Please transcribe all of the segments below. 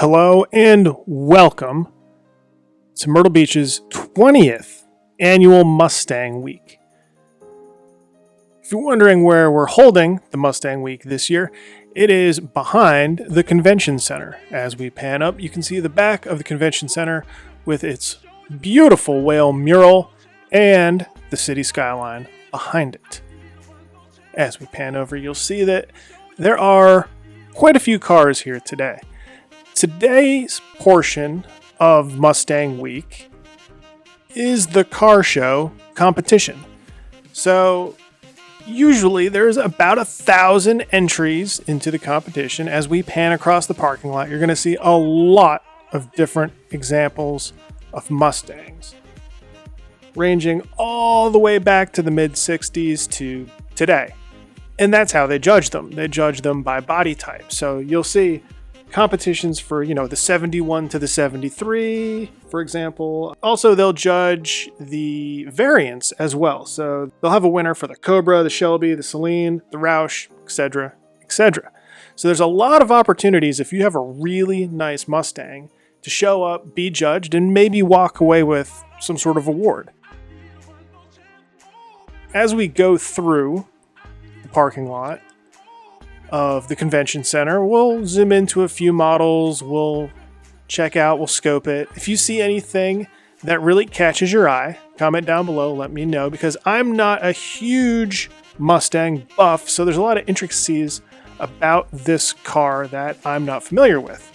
Hello and welcome to Myrtle Beach's 20th annual Mustang Week. If you're wondering where we're holding the Mustang Week this year, it is behind the convention center. As we pan up, you can see the back of the convention center with its beautiful whale mural and the city skyline behind it. As we pan over, you'll see that there are quite a few cars here today. Today's portion of Mustang Week is the car show competition. So usually there's about 1,000 entries into the competition. As we pan across the parking lot, you're going to see a lot of different examples of Mustangs, ranging all the way back to the mid-60s to today. And that's how they judge them. They judge them by body type. So you'll see competitions for, the 71 to the 73, for example. Also, they'll judge the variants as well. So they'll have a winner for the Cobra, the Shelby, the Celine, the Roush, etc., etc. So there's a lot of opportunities if you have a really nice Mustang to show up, be judged, and maybe walk away with some sort of award. As we go through the parking lot of the convention center, we'll zoom into a few models, we'll check out, we'll scope it. If you see anything that really catches your eye, comment down below, let me know, because I'm not a huge Mustang buff, so there's a lot of intricacies about this car that I'm not familiar with.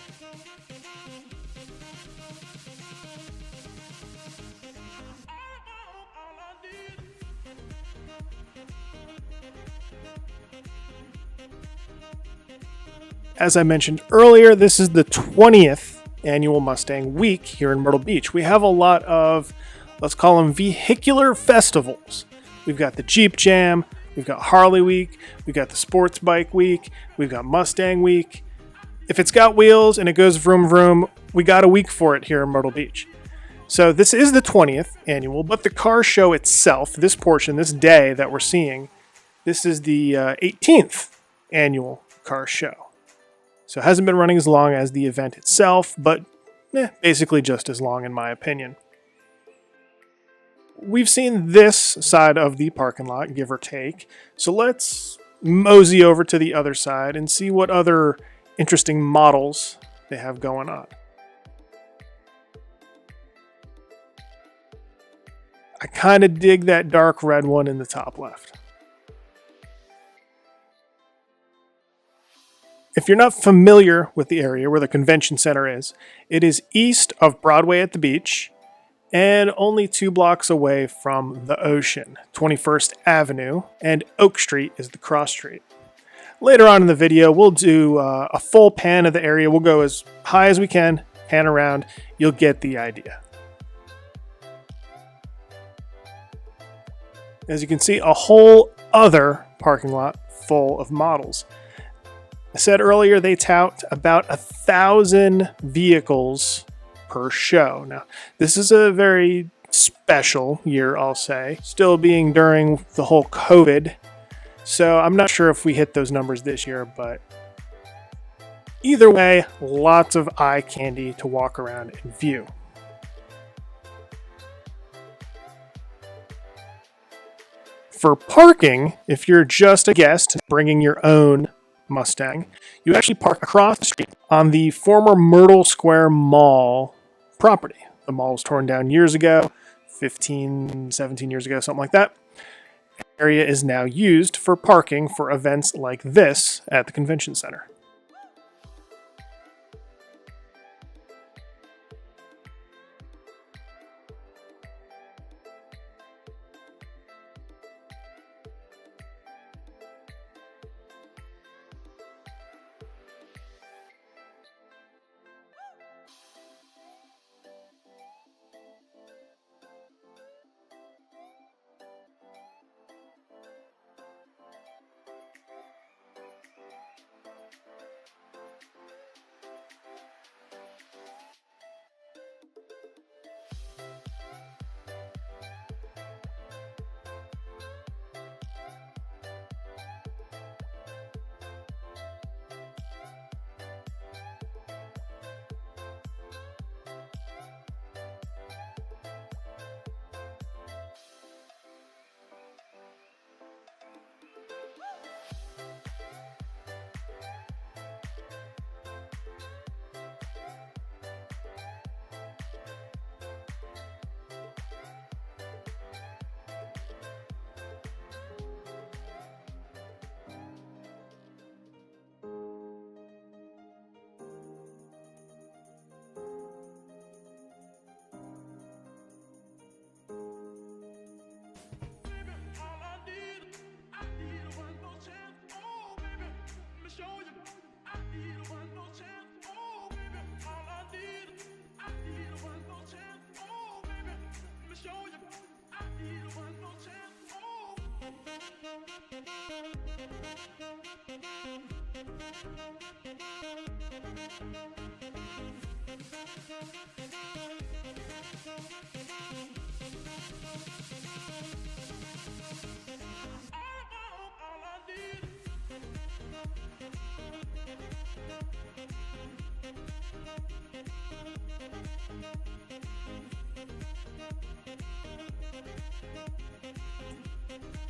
As I mentioned earlier, this is the 20th annual Mustang Week here in Myrtle Beach. We have a lot of, let's call them vehicular festivals. We've got the Jeep Jam, we've got Harley Week, we've got the Sports Bike Week, we've got Mustang Week. If it's got wheels and it goes vroom vroom, we got a week for it here in Myrtle Beach. So this is the 20th annual, but the car show itself, this portion, this day that we're seeing, this is the 18th annual car show. So it hasn't been running as long as the event itself, but basically just as long in my opinion. We've seen this side of the parking lot, give or take. So let's mosey over to the other side and see what other interesting models they have going on. I kind of dig that dark red one in the top left. If you're not familiar with the area where the convention center is, it is east of Broadway at the beach and only 2 blocks away from the ocean. 21st Avenue and Oak Street is the cross street. Later on in the video, we'll do a full pan of the area. We'll go as high as we can, pan around. You'll get the idea. As you can see, a whole other parking lot full of models. I said earlier they tout about 1,000 vehicles per show. Now, this is a very special year, I'll say, still being during the whole COVID. So I'm not sure if we hit those numbers this year, but either way, lots of eye candy to walk around and view. For parking, if you're just a guest bringing your own Mustang, you actually park across the street on the former Myrtle Square Mall property. The mall was torn down years ago, 15, 17 years ago, something like that. The area is now used for parking for events like this at the convention center.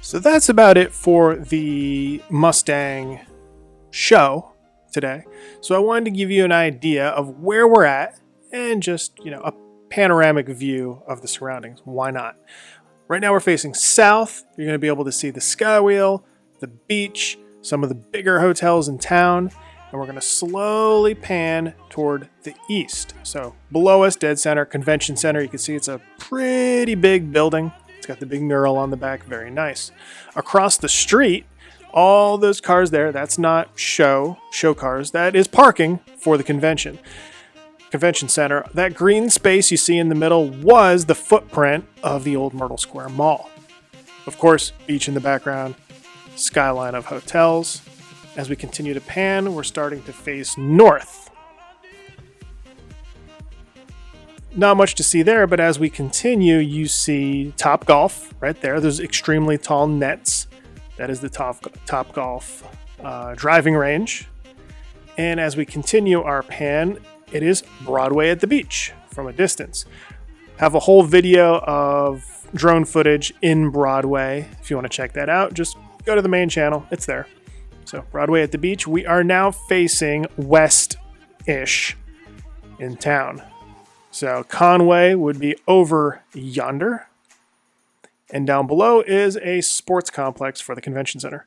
So that's about it for the Mustang show today. So I wanted to give you an idea of where we're at and just, a panoramic view of the surroundings. Why not? Right now we're facing south. You're going to be able to see the Skywheel, the beach, some of the bigger hotels in town, and we're going to slowly pan toward the east. So below us, dead center, convention center. You can see it's a pretty big building. It's got the big mural on the back, very nice. Across the street, all those cars there, that's not show cars. That is parking for the convention center. That green space you see in the middle was the footprint of the old Myrtle Square Mall. Of course, beach in the background, skyline of hotels. As we continue to pan, we're starting to face north. Not much to see there, but as we continue, you see Top Golf right there. There's extremely tall nets. That is the Top Golf driving range. And as we continue our pan, it is Broadway at the beach from a distance. Have a whole video of drone footage in Broadway. If you want to check that out, just go to the main channel. It's there. So Broadway at the beach. We are now facing west-ish in town. So Conway would be over yonder. And down below is a sports complex for the convention center.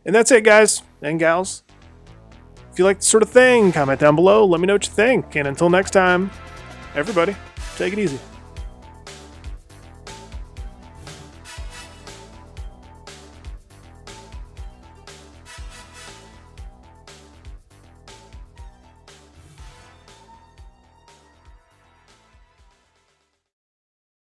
And that's it, guys and gals. If you like this sort of thing, comment down below. Let me know what you think. And until next time, everybody, take it easy.